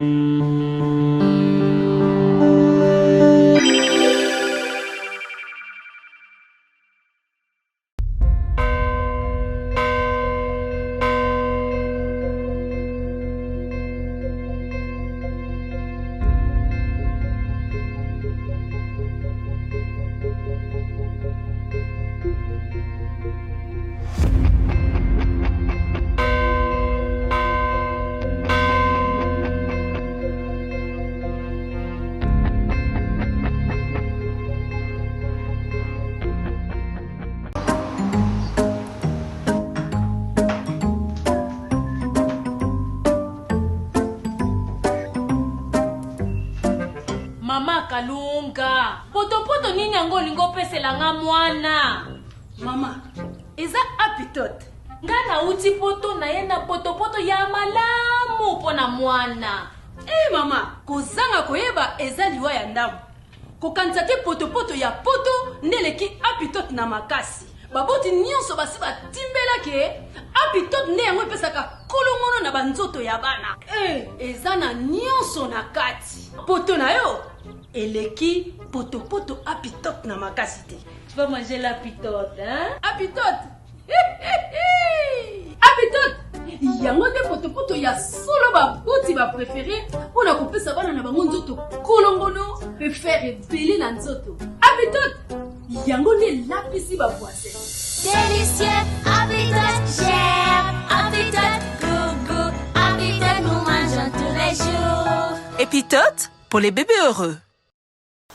Mama Kalunga, poto nini yango lingo pesela nga mwana? Mama, eza apitote. Nga na uti poto na ye na poto ya malamu pona mwana. Mama, kozanga koyeba eza liwa ya ndamu. Kokanisa te poto ya poto ndeleki apitote na makasi. Baboti nyonso basi batimbela ke apitote nde yango epesaka kolongono na banzoto ya bana. Eza na nyonso na kati. Poto na yo eleki poto apitote na makasi te. Tu vas manger l'apitote, hein? Apitote! Apitote! Yango te poto ya solo baboti ba préféré pona kopesa bana na bango nzoto kolongono pe faire ebele na nzoto. Apitote! Yango ne lapisi ba voisin. Délicieux, apitote, j'aime, apitote, goût, apitote, nous mangeons tous les jours. Épitote pour les bébés heureux.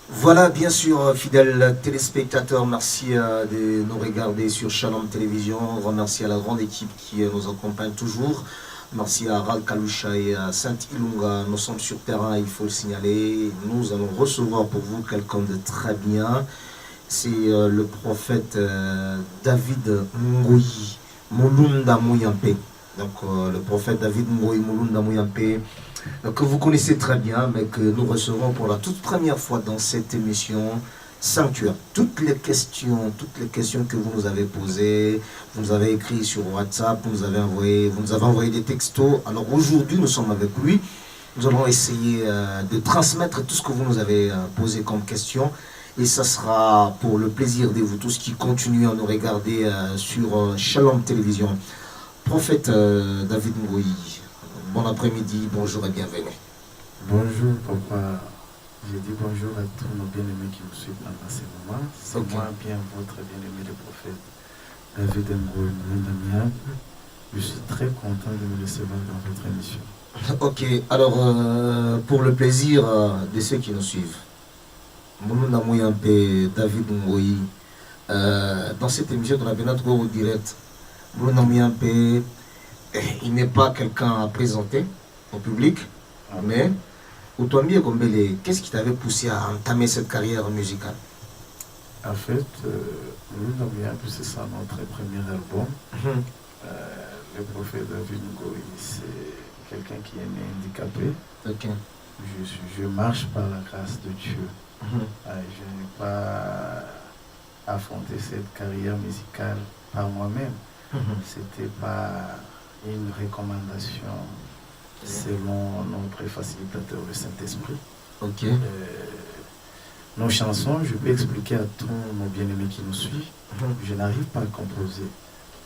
Voilà, bien sûr, fidèles téléspectateurs, merci de nous regarder sur Shalom Télévision. Remercie à la grande équipe qui nous accompagne toujours. Merci à Ral Kalusha et à Saint-Ilunga. Nous sommes sur terrain, il faut le signaler. Nous allons recevoir pour vous quelqu'un de très bien. C'est le prophète David Ngoyi Mulunda Muyampe. Donc le prophète David Ngoyi Mulunda Muyampe, que vous connaissez très bien, mais que nous recevons pour la toute première fois dans cette émission Sanctuaire. Toutes les questions que vous nous avez posées, vous nous avez écrit sur WhatsApp, vous nous avez envoyé des textos. Alors aujourd'hui, nous sommes avec lui. Nous allons essayer de transmettre tout ce que vous nous avez posé comme question. Et ça sera pour le plaisir de vous tous qui continuent à nous regarder sur Shalom Télévision. Prophète David Ngoyi, bon après-midi, bonjour et bienvenue. Bonjour papa, je dis bonjour à tous nos bien-aimés qui nous suivent dans ces moments. C'est moi bien votre bien-aimé le prophète David Ngoyi. Je suis très content de me recevoir dans votre émission. Ok, alors pour le plaisir de ceux qui nous suivent, Mulunda Muyampe, David Ngoyi, dans cette émission de la Bénat Go direct, Mulunda Muyampe, il n'est pas quelqu'un à présenter au public, mais Outouambi Gombele, qu'est-ce qui t'avait poussé à entamer cette carrière musicale? En fait, Mulunda Muyampe, c'est ça notre premier album. Le prophète David Ngoyi, c'est quelqu'un qui est né handicapé. Okay. Je marche par la grâce de Dieu. Je n'ai pas affronté cette carrière musicale par moi-même. C'était pas une recommandation selon notre facilitateur, le Saint-Esprit. Nos chansons, je peux expliquer à tous nos bien-aimés qui nous suivent, je n'arrive pas à composer.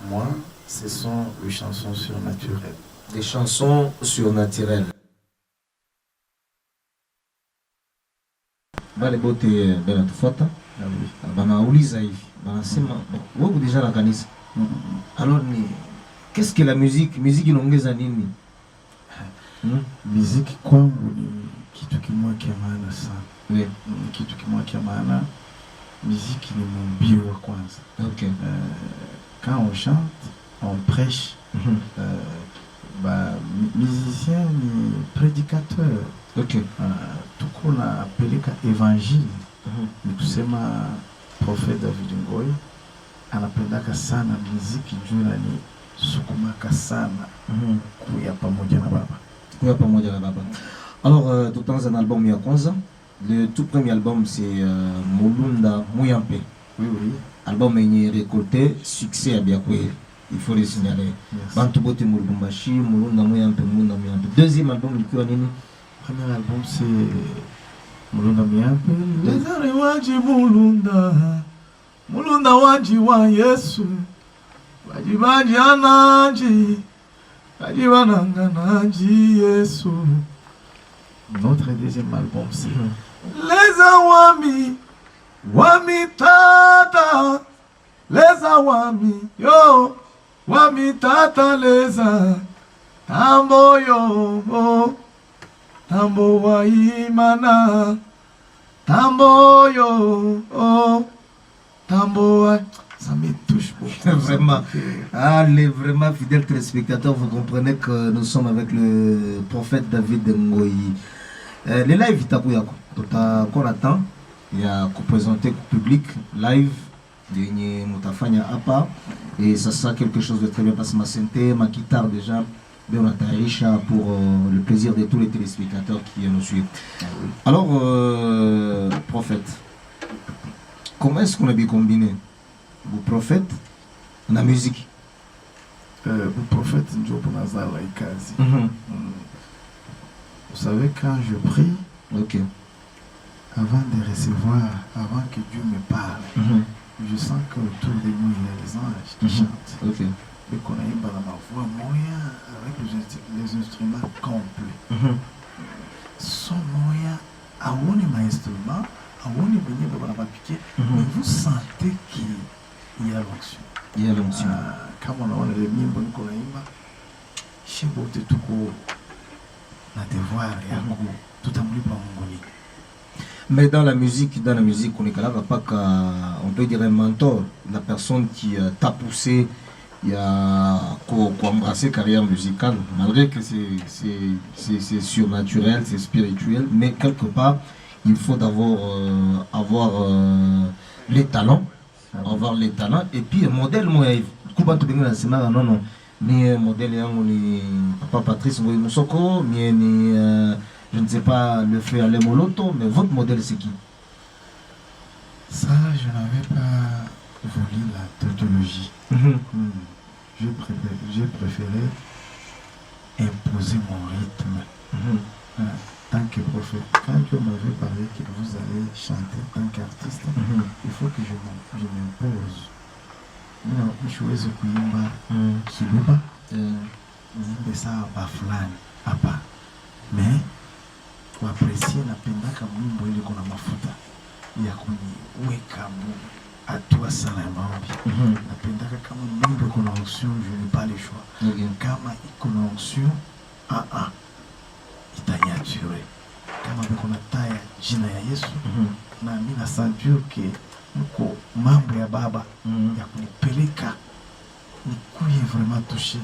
Moi, ce sont les chansons surnaturelles. Des chansons surnaturelles. Bale bote bela tufata bana uliza hivi banasema wewe déjà la kanisa. Alors qu'est-ce que la musique inaongeza nini? Muziki kwangu ni kitu kimoja cha maana sana. Kitu kimoja cha maana, muziki ni mbio wa kwanza. Quand on chante, on prêche. Musicien ni prédicateur. Tuko na peleka évangile. Ni kusema prophète David Ngoyi anapendaka sana muziki juu ni sukumaka sana kuya pamoja na baba. Alors tout dans un album ya kwanza, le tout premier album c'est Mulunda Muyampe. Oui. Album est récolté succès à bien kweli. Il faut le signaler. Bantu bote Mulumbashi, Mulunda Muyampe. Deuxième album ikiwa nini? premier album, c'est Mulunda Miampe. Les Arewaji Mulunda. Mulunda Waji wa Yesu. Waji Waji Anaji. Waji Wananga Naji Yesu. Notre deuxième album, c'est Les Awami. Wami Tata. Les Awami. Yo. Wami Tata Leza. Tambo yo. Tambo wa imana, tambo yo, tambo wa... Ça me touche beaucoup. Vraiment. Allez, vraiment, fidèles téléspectateurs, vous comprenez que nous sommes avec le prophète David Ngoyi. Les lives, qu'on attend, il y a qu'on présenter au public live, et ça sera quelque chose de très bien parce que ma santé, ma guitare déjà. Pour le plaisir de tous les téléspectateurs qui nous suivent. Alors, prophète, comment est-ce qu'on a bien combiné le prophète et la musique? Le prophète, vous savez, quand je prie, avant de recevoir, avant que Dieu me parle, je sens qu'autour de nous, il y a les anges qui chantent. Et qu'on a eu par ma voix moyen avec les instruments complets. Son moyen, à on est ma instrument, à on est venu pour la piquer, mais vous sentez qu'il y a l'onction. Il y a l'onction. Comme on a les membres qu'on a eu, je suis beau de tout court, la devoir et à coup, tout à mon moni. Mais dans la musique, on est là, on peut dire un mentor, la personne qui t'a poussé. Il y a embrasser carrière musicale, malgré que c'est surnaturel, c'est spirituel, mais quelque part, il faut avoir les talents, et puis un modèle, moi, non, ni modèle, ni Papa Patrice Moussoko, ni je ne sais pas, le frère Alain Moloto, mais votre modèle, c'est qui? Ça, je n'avais pas voulu la tautologie. J'ai préféré imposer mon rythme. Tant que prophète, quand Dieu m'avait parlé que vous allez chanter en tant qu'artiste, il faut que je m'impose. Non, je choisis kuimba kiluba, nimbe saa bafulani hapa. Mais kwa apprécier napendaka mwimbo ile kuna mafuta ya kuniweka hatua sana ya maombi. Napendaka kama mwimbo kuna onction, je n'ai pas le choix. Kama kuna onction, itaniature. Kama kuna taya jina ya Yesu, na mimi nasentir que mko mambo ya baba ya kunipeleka nikuye vraiment touché.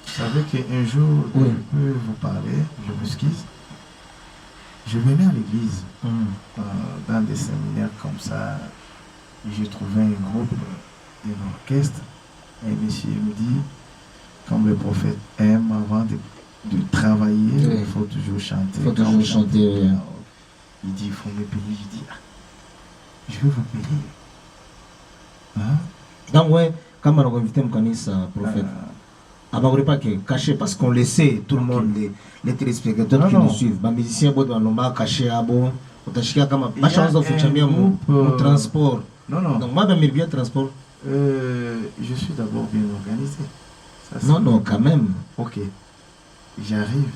Vous savez qu'un jour, je peux vous parler, je m'excuse. Je venais à l'église, dans des séminaires comme ça, j'ai trouvé un groupe, un orchestre, et monsieur me dit, comme le prophète aime avant de travailler, il faut toujours chanter. Il faut toujours chanter. Il dit, il faut me payer. Je dis, je vais vous payer. Donc, ouais, comme on a invité mon canisa, prophète. Avant pas que caché parce qu'on le sait, tout le monde, les téléspectateurs qui nous suivent, les musiciens sont cachés à bon, on a comme ma chance de faire mon transport. Donc moi je bien transport. Je suis d'abord bien organisé. Ça, non, quand même. Ok. J'arrive.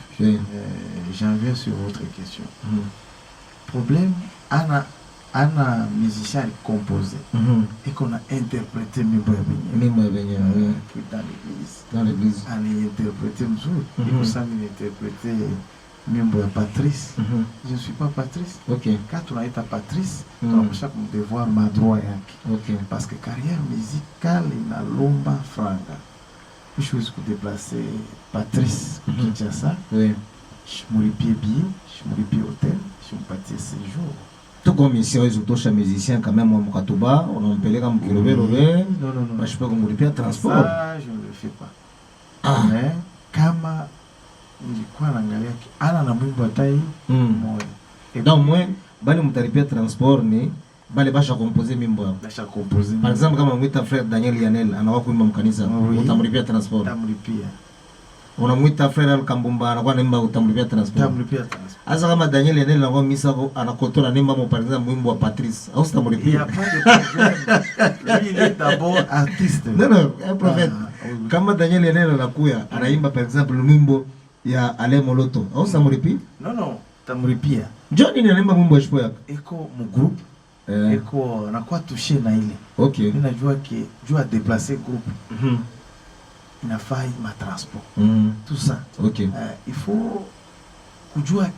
J'en viens sur votre question. Problème, un musicien composé et qu'on a interprété Mimbo dans l'église. On a interprété Mzou et qu'on a interprété Mimbo Patrice. Je ne suis pas Patrice. Quand on a été Patrice, on a chaque devoir ma droit. Parce que carrière musicale, il a l'omba franga. Je suis déplacer Patrice Kinshasa. Je me pied billet, je me pied hôtel, je me parti séjour. Tout comme ici, ils ont touché musiciens quand même, on a appelé comme Kilobé. Non. Je peux comme le transport. Ça, je ne le fais pas. Mais, kama, nilikuwa naangalia ana na mwimbo atai moja. Donc moi, bali mtaripia transport ni bali basha composer mimbo. Basha composer. Par exemple kama mwita frère Daniel Yanel anawa kuimba mkanisa, utamripia transport. Utamripia. unamwita frère Kambumba anakuwa naimba utamlipia transport. Utamlipia transport. Asa kama Daniel Enel anakuwa misa anakotola naimba mo par exemple mwimbo wa Patrice. Au sitamlipia. Il y a pas de problème. Lui il est d'abord artiste. Non, un prophète. Kama Daniel Enel anakuya anaimba par exemple mwimbo ya Ale Moloto. Au sitamlipia? Non, utamlipia. Johnny ni anaimba mwimbo wa shpo yako. Eko mu groupe. Eko anakuwa touché na ile. Okay. Mimi najua que jua déplacer groupe. Il a failli ma transport. Tout ça. Ok. Il faut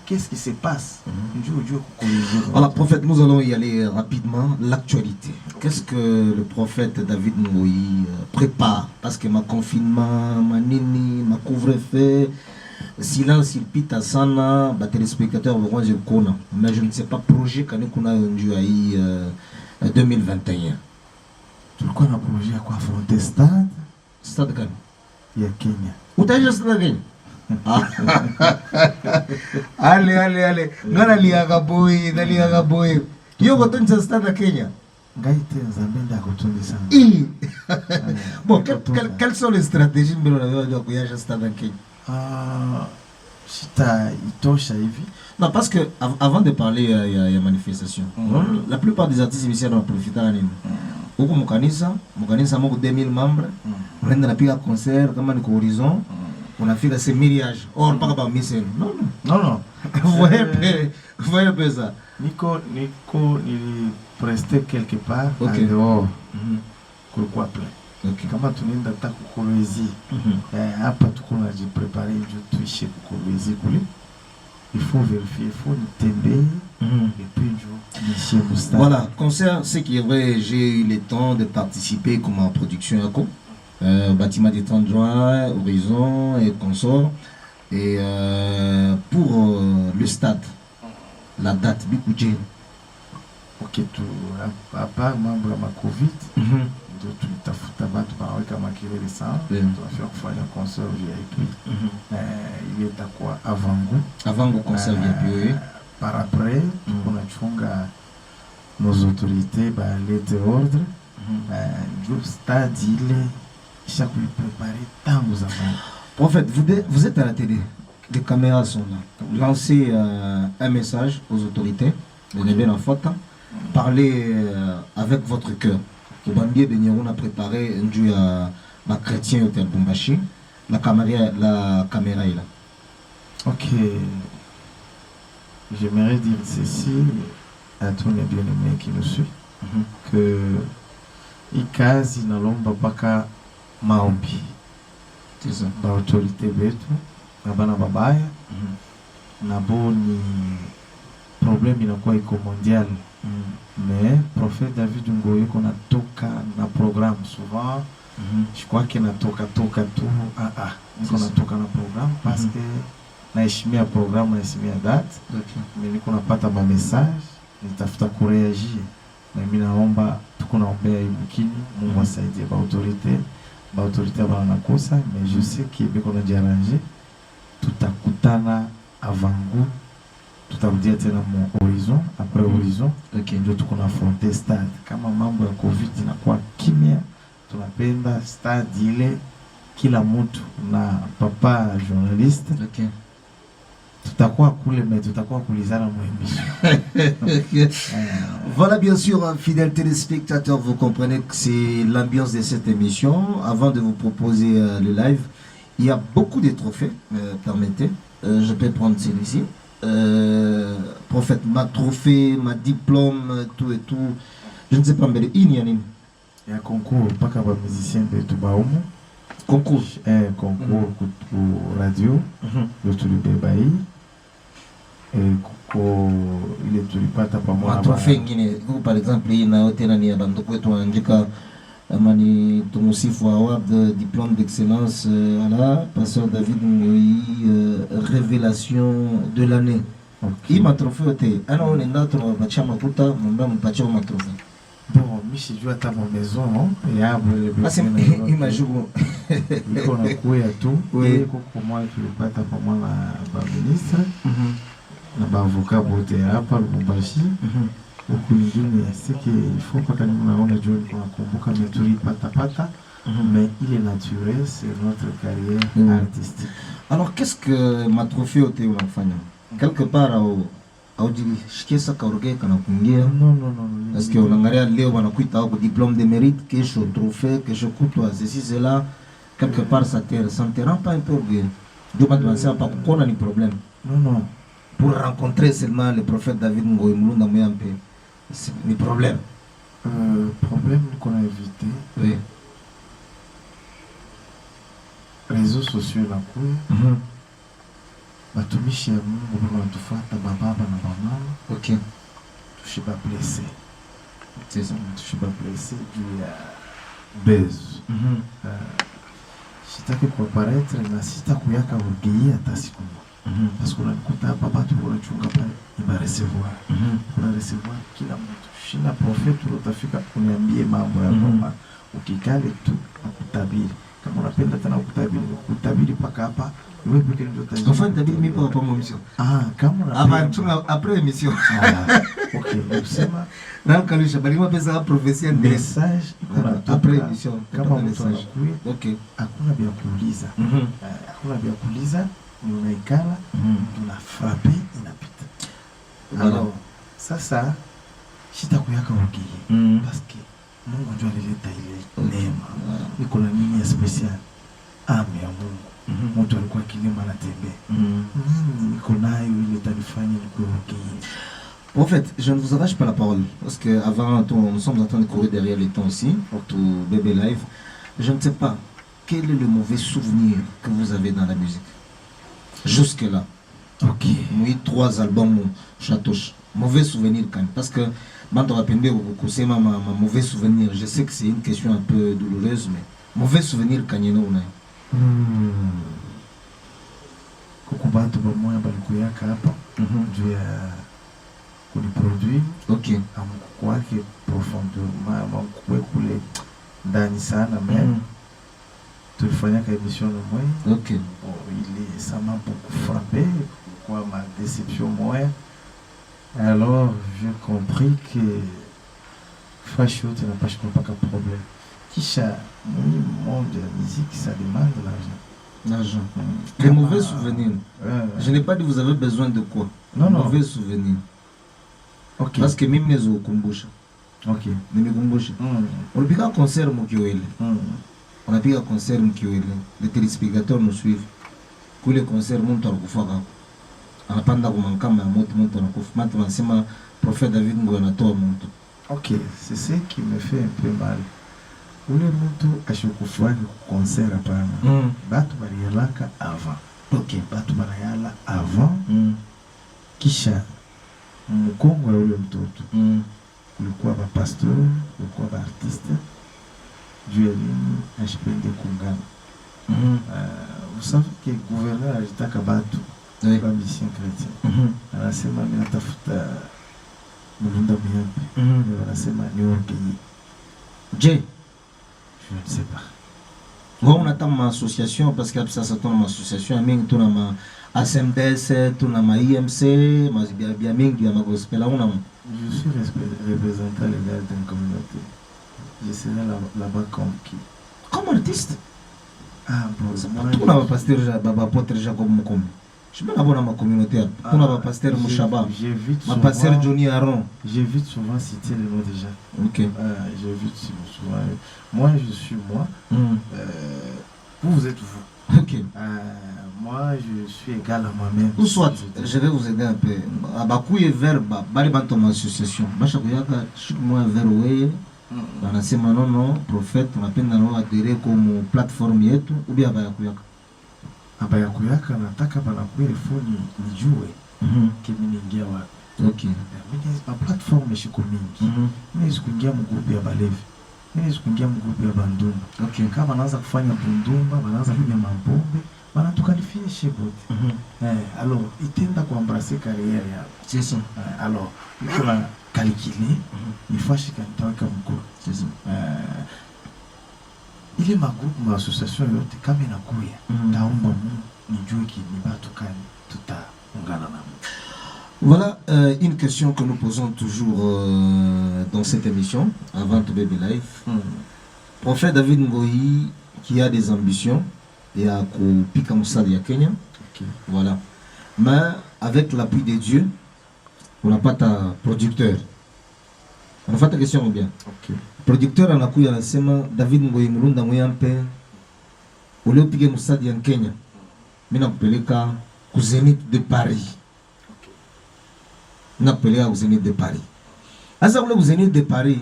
qu'est-ce qui se passe. Voilà, prophète, nous allons y aller rapidement. L'actualité. Qu'est-ce que le prophète David Moïse prépare? Parce que ma confinement, ma nini, ma couvre-feu, silence il pite à sana, les téléspectateurs vont voir je connais. Mais je ne sais pas projet qu'on a en 2021. Tu le connais projet à quoi affronter stade? Stade Kenya. Il y a Kenya. Où t'as juste la Kenya? Allez. Ngana liaga boy. Yo goton sa stade Kenya. Ngaite nzambenda kotonde sana. Bon, quelles sont les stratégies mbele na kuyaja stade Kenya? Chita itosha hivi. Non, parce que avant de parler il y a manifestation. La plupart des artistes ici ont profité à nini. Huko mukanisa moko 2000 membres. Unaenda napiga concert kama ni Horizon. Unafika c'est mariage. Or pas pas mission. Non. Vous voyez ça. Nico il presté quelque part okay. Dehors. Kulikuwa plein. Okay. Kama tunaenda hata kukolwezi. Hapa tuko najiprepare juu tuishi kukolwezi kule. Il faut vérifier, il faut tomber et puis voilà, concert, c'est qui est vrai, j'ai eu le temps de participer comme en production bâtiment du 30 juin, Horizon et consorts. Et pour le stade, la date, Bikoudjé. Ok, à part membre de ma Covid, tu as fait un concert VIP. Il est à quoi avant concert VIP. Par après, on a chunga nos autorités, les ordres, le stade, il est chaque préparé tant aux avant. Prophète, vous êtes à la télé, les caméras sont là. Lancez un message aux autorités, parlez avec votre cœur. On a préparé un dieu à chrétien au Bumbashi. La caméra est là. Ok. J'aimerais dire ceci à tous les bien-aimés qui nous suivent. Que ikazi inalomba mpaka maombi. C'est ça. Ba autorité betu na bana babaya na boni problème inakuwa iko mondial. Mais prophète David Ngoye qu'on a toka na programme souvent. Je crois qu'il a toka tout. Qu'on a toka na programme parce que naheshimia programme, naheshimia date. Mais niko napata ma message, nitafuta kureagir. Na mimi naomba tuko naombea ibukini, Mungu asaidie ba autorité banakosa, mais je sais que biko na jiarranger. Tutakutana avant goût. Tutarudia tena mon Horizon, après Horizon, ndio tuko na affronter stade. Kama mambo ya Covid inakuwa kimya, tunapenda stade ile kila mtu na papa journaliste. Tutakuwa kule mais tutakuwa kulizana mwimbisho. Voilà, bien sûr, fidèles téléspectateurs, vous comprenez que c'est l'ambiance de cette émission. Avant de vous proposer le live, il y a beaucoup de trophées, permettez. Je peux prendre celui-ci. Prophète, ma trophée, ma diplôme, tout et tout. Je ne sais pas, mais il y a un concours, pas qu'à un musicien de Toubaoumo. Concours. Concours pour radio, le Toulouse Baï. Et il est Toulouse pas pas moi. Ma trophée, par exemple, il y a un hôtel à Bandoko, tu as indiqué Mani Toumoussif Award, diplôme d'excellence à la pasteur David Moïse, révélation de l'année. Il m'a trophée, alors on est là, on va faire ma puta, on va me patcher ma trophée. Bon, Michi joue à ma maison, non? Et il m'a joué. Il a coué à tout. Et pour moi, tu ne pas pour moi la ministre. L'avocat Boté à par Bumbashi. Au Kouindune, c'est qu'il faut pas qu'on a joué pour un combo comme Turi Pata Pata. Mais il est naturel, c'est notre carrière artistique. Alors, qu'est-ce que ma trophée au Théo l'enfant? Quelque part, au Shikesa Kaurge Kanakungia. Non. Parce que on a Léo Banakuita au diplôme de mérite, que je trophée, que je coutois, ceci, cela. Quelque part, ça ne te rend pas un peu orgueilleux. Je ne sais pas pourquoi on a des problèmes. Non. Pour rencontrer seulement le prophète David Ngoï Moulou, c'est des problèmes. Problème qu'on a évité. Oui. Réseaux sociaux là quoi. Batumishi ya Mungu wanatufuata baba na mama. OK. Tushiba blessé. C'est ça. Tushiba blessé juu ya bezu. Sitaki kuapparaître na sitakuyaka urgei hata siku moja. Parce qu'on unakuta hapa watu wanachunga pale iba recevoir. Kuna recevoir kila mtu. Shina prophet utafika kuniambie mambo ya mama. Ukikale tu akutabiri. Kama unapenda tena kutabiri paka hapa. Enfin, tu as dit que pas mon mission. Kama unapenda après émission. OK, usema na Kalusha bali mapesa prophétie message après émission. Kama mtu anakuja. OK. Hakuna bila kuuliza. Hakuna bila kuuliza, ni unaikala, tuna frappe inapita. Alors, sasa sitakuyaka ukiye. Parce que Mungu ndio alileta ile neema. Niko na nini ya special? Ame ya Mungu. Mtu alikuwa kilema na tembea. Niko nayo ile tanifanya nikurukie. En fait, je ne vous arrache pas la parole parce que avant nous sommes en train de courir derrière les temps aussi pour tout bébé live. Je ne sais pas quel est le mauvais souvenir que vous avez dans la musique. Jusque là. OK. Oui, 3 albums Chatouche. Mauvais souvenir quand même parce que c'est ma mauvais souvenir. Je sais que c'est une question un peu douloureuse mais mauvais souvenir quand il y a Kukubatu bamoya balikuyaka hapa. Juu ya kuliproduire. OK. Amkwake profondeur amkwe kule ndani sana même. Tulifanyaka émission na moi. OK. Ça m'a beaucoup frappé quoi ma déception moi. Alors j'ai compris que Fashion n'a pas de problème. Kisha monde de la musique ça demande de l'argent. Les mauvais souvenirs. Je n'ai pas dit vous avez besoin de quoi. Non. Mauvais souvenirs. OK. Parce que même les okumbusha. OK. Nimekumbusha. On piga concert Mkiwele. On a piga concert Mkiwele. Les téléspectateurs nous suivent. Kule concert mtu alikufa. Anapanda kumankama ya mtu anakufa. Matu wanasema prophète David Ngoï anatoa mtu. OK, c'est ce qui me fait un peu mal. Ule mtu ashikufuaki concert hapana. Batu balialaka avant. OK, batu baliala avant. Kisha mkongo ya ule mtoto. Kulikuwa ba pasteur, kulikuwa ba artiste. Dieu est ashipende kungana. Vous savez que le gouverneur alitaka batu ba mission chrétien. Anasema mimi natafuta Mulunda Miyambe. Anasema ni orgueil. J. Je ne sais pas. On attend ma association parce que ça tombe ma association aming tu na ma ASMDS tu na ma IMC ma bien mingi ya ma gospel on a. Je suis représentant légal d'une communauté. Je serai là-bas comme artiste. Bon, tu na pasteur baba potre Jacob Mukombe. Je me abonne à ma communauté. Tu na pasteur Mouchaba. Ma pasteur Johnny Aaron. J'évite souvent citer le nom déjà. OK. J'évite souvent. Moi je suis moi. Vous êtes vous. OK. Moi je suis égal à moi-même. Ou soit, je vais vous aider un peu. Abakouye verba, bali banto ma association. Basha kuyaka chaque mois vers ouais. Banasema non prophète on appelle nalo adhérer comme plateforme yetu ou bien abayakuyaka. Abayakuyaka nataka banakuya ifoni nijue. Kimi ningia wapi. OK. Mimi ma plateforme shiko mingi. Mimi sikuingia mgrupu ya balevi. Mimi sikuingia mgrupu ya bandumba. OK. Kama wanaanza kufanya bundumba, wanaanza kunywa mapombe, wanatukalifia shebote. Alors, itenda kuembrasser carrière yao. C'est ça. Alors, il faut calculer, il faut acheter un mkuu. C'est ça. Ile magroupe ma association yote kama inakuya taomba Mungu nijue ni batu kani tutaungana nao. Voilà une question que nous posons toujours dans cette émission avant de Baby Live. Prophète David Ngoyi qui a des ambitions et a kupika Moussadi à Kenya. Okay. Voilà. Mais avec l'appui de Dieu, on n'a pas ta producteur. On a fait ta question ou bien? Okay. Producteur anakuya anasema David Ngoyi mulunda muyampe ule upige Moussadi ya Kenya. Mimi nakupeleka ku Zénith de Paris. Nakupeleka ku Zénith de Paris. Asa kule ku Zénith de Paris.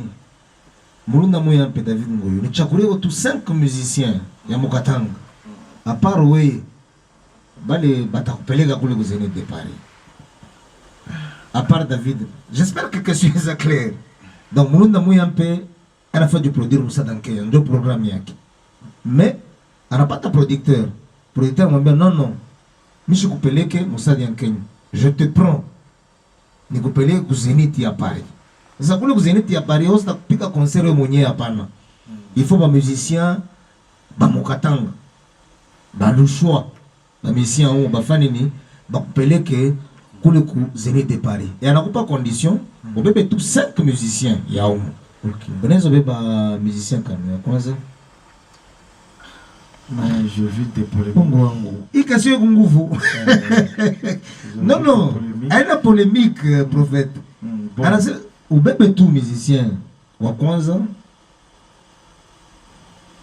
Mulunda muyampe David Ngoyi. Nichakulie tous 5 musiciens ya Mukatanga. À part we bale batakupeleka kule ku Zénith de Paris. À part David. J'espère que question est claire. Donc Mulunda muyampe elle a fait du produire Moussa dans Kenya, deux programmes yaki. Mais elle n'a pas de producteur. Producteur m'a dit non, je kupeleke Moussa dans Kenya. Je te prends. Ni kupeleke ku Zénith ya Paris. Ça kule ku Zénith ya Paris, on sta pika concert mwenye hapana. Il faut ba musicien ba Mukatanga. Ba Lushwa, ba musicien ou ba fanini ba kupeleke kule ku Zénith de Paris. Et anakupa condition, on peut tous 5 musiciens ya umu. Okay. Bonjour, les musiciens Kwanza. Je vis des polémiques. Il casse le Gunguvu. Non, elle a polémique, prophète. Bon. Ou bébé tout musicien. Wa Kwanza.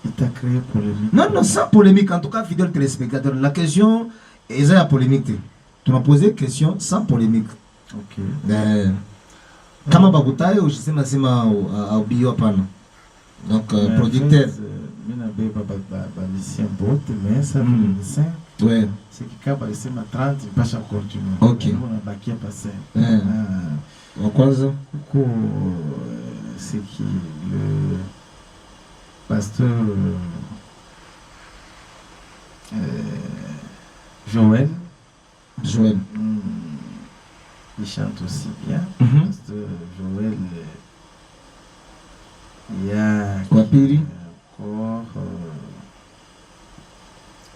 Il t'a créé polémique. Non, sans polémique. En tout cas, fidèle téléspectateur. La question est la polémique. Tu m'as posé question sans polémique. Ok. Kama bakutaye ou je sais masema au bio pana. Donc producteur mina beba ba musicien bot mais ça musicien. Ouais. C'est qui kaba sema 30 il passe encore du monde. OK. On a baqué passer. En Kwanza c'est qui le pasteur Joël. Il chante aussi bien. Parce que Joël, il y a Wapiri.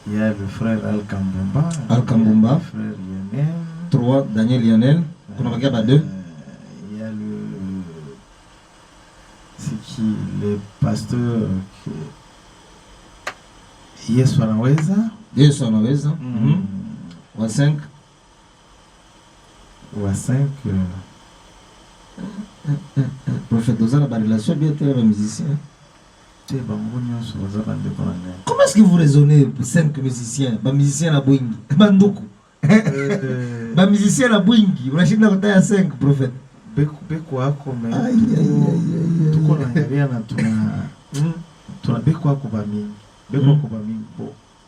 Il y a le frère Al-Kambumba. Al-Kambumba. Le frère Lionel. 3, Daniel Lionel. Qu'on a regardé à 2. Il y a le. C'est qui? Le pasteur. Yesu anaweza. Yesu anaweza. Wa 5. Ou à 5. Prophète Dozana, la relation bien avec les musiciens. Comment est-ce que vous raisonnez 5 musiciens? Les musiciens à Boingi. Bandoko. Les musiciens à Boingi. Vous achetez à 5, prophète. Beko wako me. Tuko naangalia na tuna beko wako ba mingi. Beko wako ba mingi.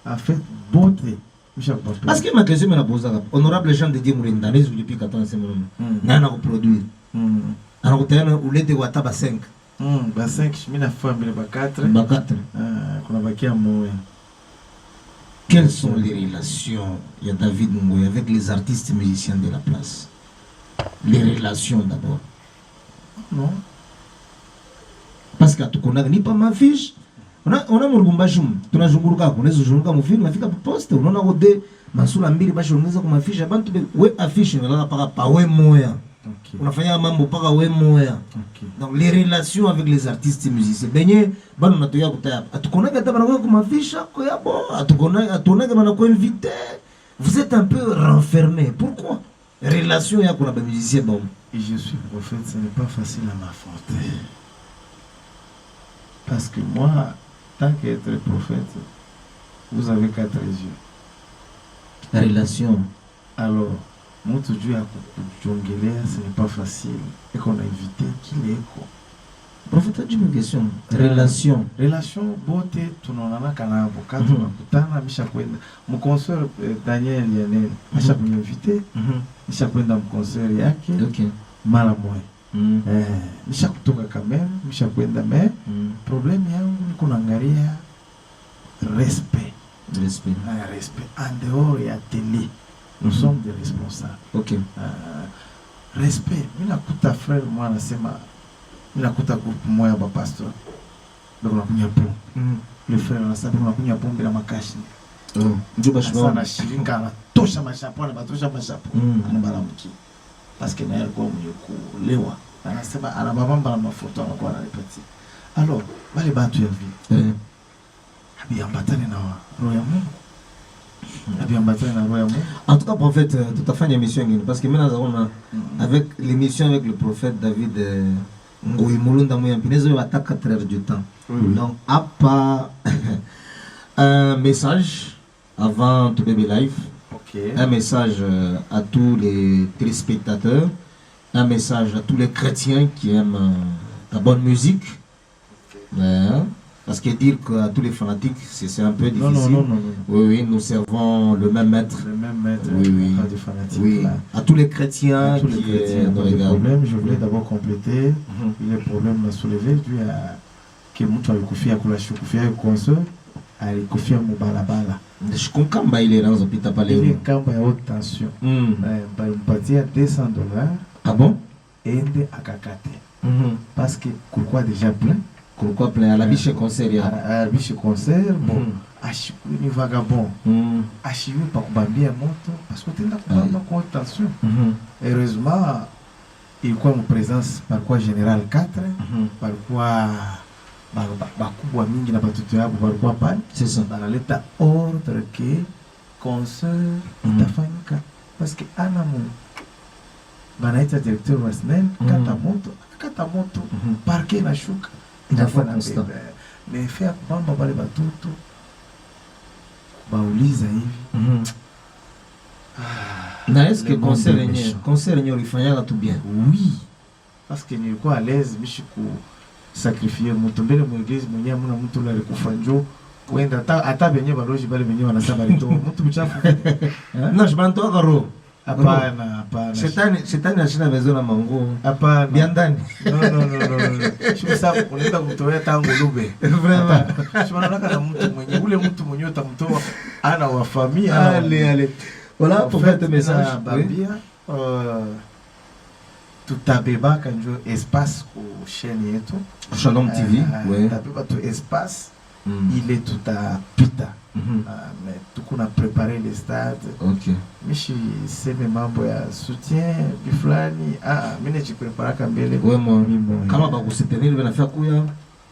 En fait, bote. Parce que ma question me pose honorable Jean de Dieu Mourinda, les ou depuis 14 mois. Nana ko produire. Alors tu as ou l'été wata ba 5. Ba 5, mina famille ba 4. Ba 4. Kuna bakia moya. Quelles sont les relations de David Ngoyi avec les artistes musiciens de la place? Les relations d'abord. Non. Parce que tu connais ni pas ma fiche. On a murgumbashum. Tunazunguruka kunaweza zunguruka mufili nafika poste unaona ode masula mbili bashi ongeza kwa mafishi abantu we affiche nalala paka pa we moya. Okay. Unafanya mambo paka we moya. Okay. Donc les relations avec les artistes musiciens. Benye bana natoya kutaya. Atukonaka hata bana kwa mafisha kwa yabo. Atunaka bana kwa invité. Vous êtes un peu renfermé. Pourquoi? Relation ya kuna ba musicien bon. Et je suis prophète, ce n'est pas facile à m'affronter. Parce que moi, tant qu'être prophète, vous avez 4 yeux. La relation. Alors, notre Dieu a kujongelea, ce n'est pas facile. Et qu'on a invité qu'il est quoi. Prophète, tu me question. Relation. Relation, beauté, tunaonana kanabo. Quand on a kutana, misha kwenda. Mon concert Daniel Lionel, misha kunyinvité. Misha kwenda mon concert yake. Ok. Mara moja. Misha kutoka kamera, misha kwenda me. Problème yangu ni kunaangalia respect. Respect. Respect. En dehors ya télé, nous sommes des responsables. Ok. Respect. Mina kuta frère moi anasema mina kuta groupe moya ba pasteur. Donc unakunywa pombe. Le frère anasema unakunywa pombe na makashi. Njuba shibao. Sana shilinga anatosha mashapo na batosha mashapo. Anabaramuki. Parce que naye alikuwa mwenye kulewa. Anasema anababamba na mafuta anakuwa anaripeti. Alors, bale bantu ya vie. Abiambatane na roho ya Mungu. Abiambatane na roho ya Mungu. En tout cas, prophète, tout à fait une émission parce que maintenant avec l'émission avec le prophète David Ngoyi Mulunda Moyampinez, il va attaquer 4 heures du temps. Donc, à part un message avant tout bébé live, un message à tous les téléspectateurs, un message à tous les chrétiens qui aiment la bonne musique. Parce que dire qu'à tous les fanatiques, c'est un peu difficile. Non. Oui, nous servons le même maître. Le même maître, pas des fanatiques. Oui, à tous les chrétiens qui nous regardent. Problème, je voulais d'abord compléter. Le problème soulevé dû à que mtu alikufia kula shukufia concert, alikufia mubalabala. Je comprends pas il est dans l'hôpital pas les. Il est kamba ya haute tension. Mpatia $200. Ah bon? Ende akakate. Parce que pourquoi déjà plein? Pourquoi plein à la biche concert à la biche concert bon ashiku ni vagabond ashiku pa kubambia moto parce que tenda kubamba kwa tension. Heureusement ilikuwa mu présence par quoi général 4 par quoi bakubwa mingi na batoto yabo balikuwa pale. C'est ça. Banaleta ordre que concert itafanyika parce que anamu banaita directeur wa SNEL kata moto parquet na shuka inafaa constant. Mais faire bamba bale batoto bauliza hivi. Na est-ce que concert yenyewe ulifanyaka tu bien? Oui. Parce que nilikuwa à l'aise mishiku sacrifier mtu mbele mu église mwenyewe mna mtu la alikufa njoo kwenda hata benye baloji bale benye wanasaba lito mtu mchafu. Non, je m'entends garo. Hapana. Shetani ashina mezo na manguo. Hapana. Biandani. Non. Sasa unaenda kutoa tangu lube. Vraiment. Sio na mtu mwenye ule mtu mwenye utamtoa ana wa familia. Allez. Voilà pour faire le message. Babia tutabebaka njo espace ku chaîne yetu Shalom TV. Ouais. Tutabeba tu espace ile tutapita. Mais tukuna préparer les stades. OK. Mishi seme mambo ya soutien biflani mimi najipreparaka mbele. Ouais moi. Kama ba kusetenir benafia kuya.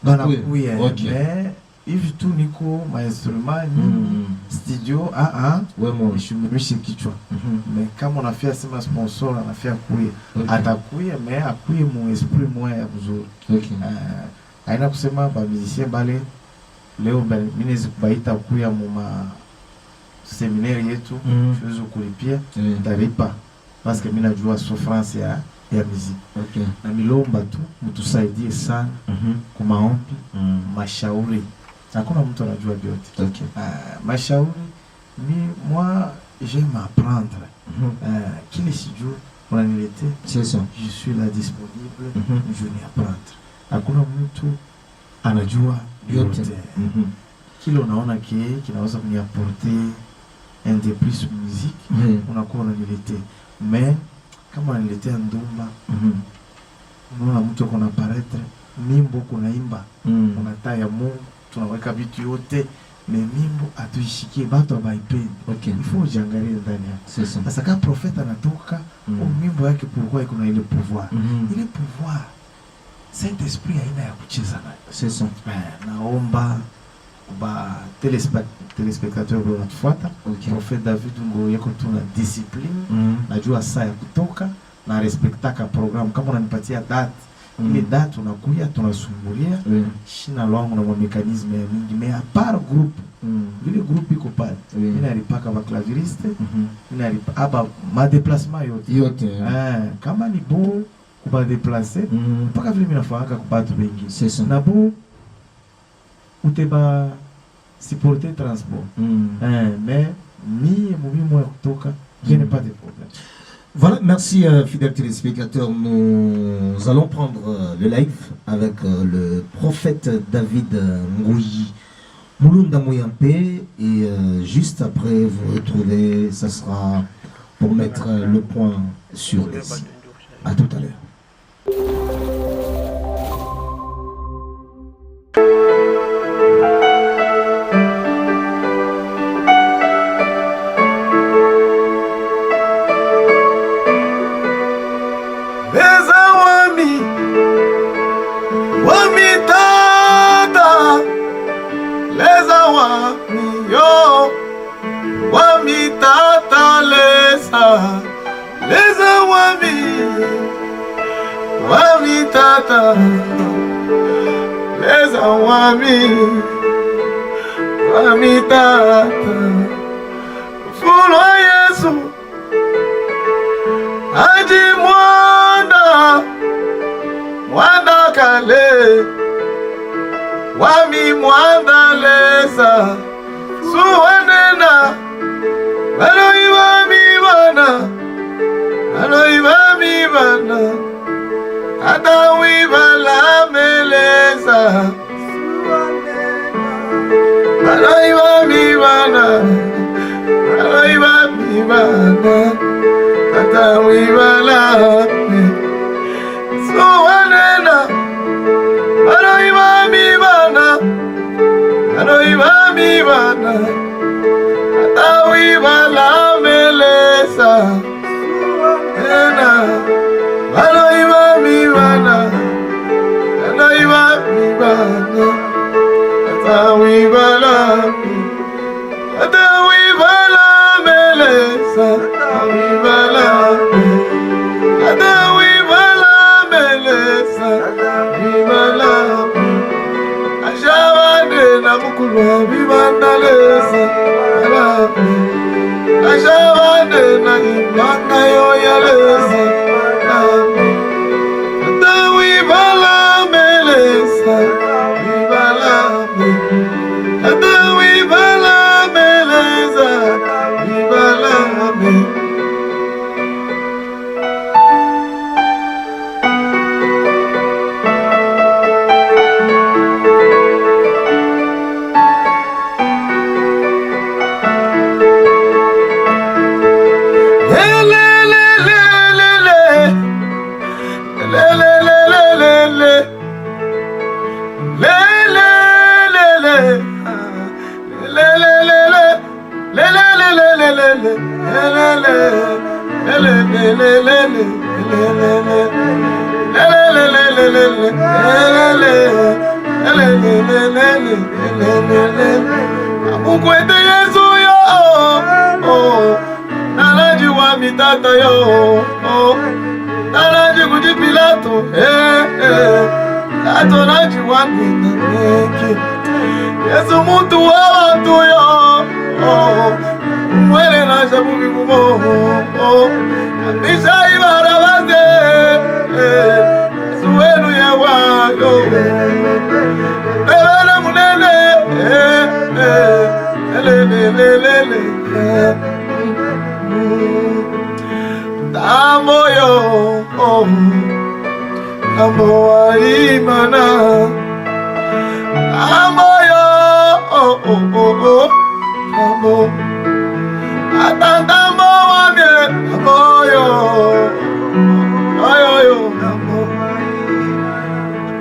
Bana kuya. OK. Mais hivi tu niko ma studio ouais moi mishi kichwa. Mais kama unafia sema sponsor anafia kuya. Atakuya mais akuye mu esprit moya ya mzuri. OK. Aina kusema ba musicien bale leo mimi nizikubaita kuya mu ma seminaire yetu tuweze kulipia taripa parce que mimi najua souffrance ya muziki. OK. Na milomba tu mtusaidie sana kwa maombi, mashauri. Hakuna mtu anajua vyote. OK. Mashauri ni moi j'aime apprendre. Kile sijui unanilete. C'est ça. Je suis là disponible, je vais apprendre. Hakuna mtu anajua yote. Kile unaona kinaweza kuniapporter un de plus musique, unakuwa unanilete. Mais kama unaniletea ndumba, unaona mtu kuna paraître, mimbo kunaimba, unataya Mungu, tunaweka vitu yote, mais mimbo atuishikie batu abaipendi. OK. Il faut jiangalie ndani yake. C'est ça. Parce que quand prophète anatoka, mimbo yake pourquoi iko na ile pouvoir. Ile pouvoir Saint-Esprit haina ya kucheza nayo. C'est ça. Naomba ba téléspectateur wanatufuata. Prophète David Ngoyi yako tuna discipline. Najua saa ya kutoka na respectaka program. Kama unanipatia date, ile date unakuya tunasumulia. Shina lwangu na mekanisme ya mingi. Mais à part groupe, vile groupe iko pale. Mimi nalipaka ba claviriste, mimi nalipa ma déplacement yote. Kama ni bon kuba déplacer, mpaka vile mimi nafaka kubatu bengi. C'est ça. Na bon uteba supporter transport. Mais ni mubimo ya kutoka, je n'ai pas de problème. Voilà, merci fidèles téléspectateurs. Nous allons prendre le live avec le prophète David Ngoyi Mulunda Moyampe et juste après vous retrouvez, ça sera pour mettre le point sur les i. À tout à l'heure. Wamita leza wami tata, leza wami tata, fulo Yesu, aji mwanda kale, wami mwanda leza, suwanena, Aloi wami bana, Adawi bala meleza, Aloi wami bana, Adawi bala suwanena, Aloi wami bana, Adawi bala meleza, Aloi wami bana, Adawi bala meleza, Adawi bala meleza, Ajabane na mukulu bibandaleza, Ajabane na imana yo yaleza, Adawi bala meleza, Adawi bala meleza, Amukwete Yesu yo, nalaji wa mitata yo, nalaji kuji Pilato, Pilato naji wa minaneki. Yesu muntu wa watu yo, mwele na shabubi kumo, Nisha ibara baze, Yesu wenu ya wayo, Bebele munene, Tambo yo, tambo wa imana, tambo yo, tambo, atantambo wa mie, tambo yo,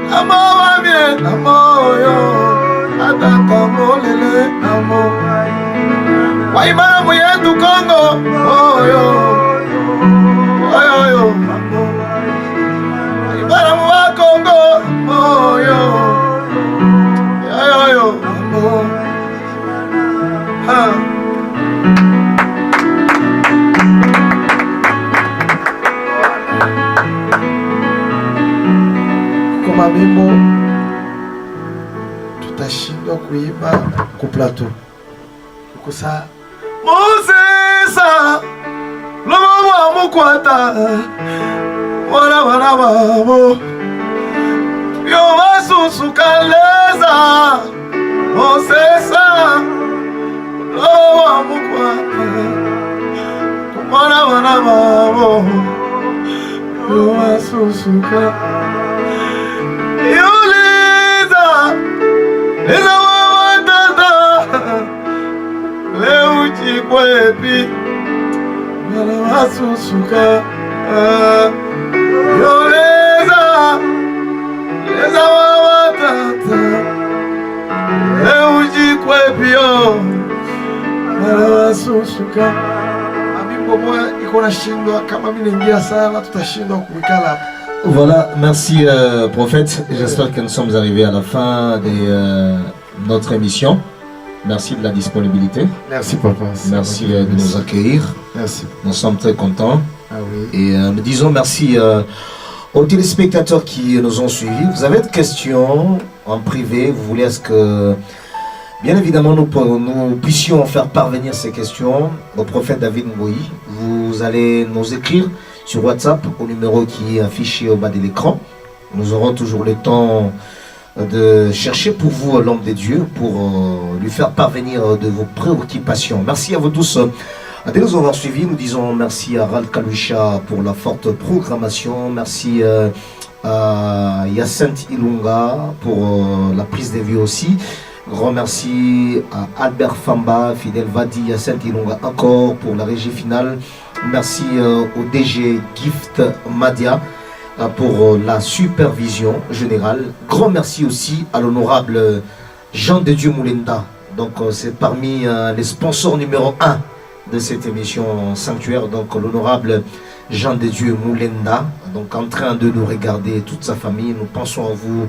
tambo wa mie, tambo yo, atantambo lele, tambo. Waimamu yetu Kongo, Waimamu wa Kongo, Kama mimbo tutashindwa kuimba ku plateau. Kusa Mosesa Lomo amukwata wana babo Yo masusu kaleza Mosesa Lomo amukwata wana babo Yo masusu kaleza Yuleza Leza wawatata Leuchi kwepi Mala wasusuka Yoleza Leza wawatata Leuchi kwepi yo Mala wasusuka Amimbo moya ikona shindwa kama mine ngia sana tutashindwa kuikala hapa. Voilà, merci prophète. J'espère que nous sommes arrivés à la fin de notre émission. Merci de la disponibilité. Merci papa. Merci de nous accueillir. Merci. Nous sommes très contents. Ah oui. Et nous disons merci aux téléspectateurs qui nous ont suivis. Vous avez des questions en privé, vous voulez est-ce que, bien évidemment, nous puissions faire parvenir ces questions au prophète David Mboyi. Vous allez nous écrire sur WhatsApp au numéro qui est affiché au bas de l'écran. Nous aurons toujours le temps de chercher pour vous l'homme de Dieu pour lui faire parvenir de vos préoccupations. Merci à vous tous de nous avoir suivis. Nous disons merci à Ral Kalusha pour la forte programmation. Merci à Yacinthe Ilunga pour la prise de vue aussi. Grand merci à Albert Famba, Fidel Vadi, Yacinthe Ilunga encore pour la régie finale. Merci au DG Gift Madia pour la supervision générale. Grand merci aussi à l'honorable Jean de Dieu Moulenda. Donc c'est parmi les sponsors numéro 1 de cette émission Sanctuaire. Donc l'honorable Jean de Dieu Moulenda, donc en train de nous regarder, toute sa famille. Nous pensons à vous,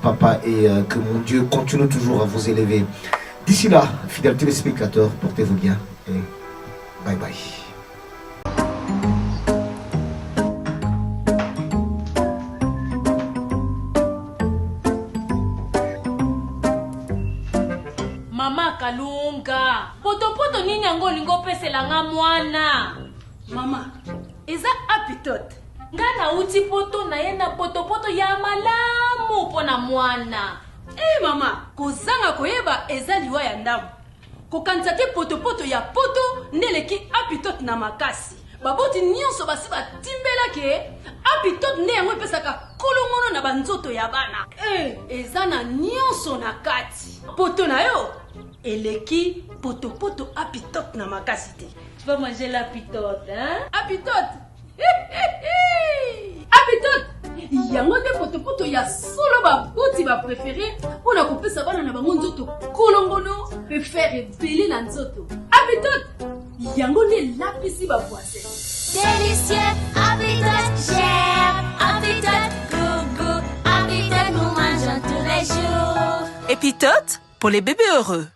papa, et que mon Dieu continue toujours à vous élever. D'ici là, fidèles téléspectateurs, portez-vous bien et bye bye. Mama Kalunga, poto nini yango lingo pesela nga mwana? Mama, eza apitote. Nga na uti poto na ye na poto ya malamu pona mwana. Mama, kozanga koyeba eza liwa ya ndambo. Kokanisa te poto ya poto ndeleki apitote na makasi. Baboti nyonso basi batimbela ke apitote nde yango epesaka kolongono na banzoto ya bana. Eza na nyonso na kati. Poto na yo eleki poto apitote na makasi te. Tu vas manger la pitote, hein? Apitote. Apitote. Yango te poto ya solo baboti ba préféré pona kopesa bana na bango nzoto kolongono pe faire ebele na nzoto. Apitote. Yango ne lapisi ba voisin. Délicieux, apitote, j'aime, apitote, goût, apitote, nous mangeons tous les jours. Épitote pour les bébés heureux.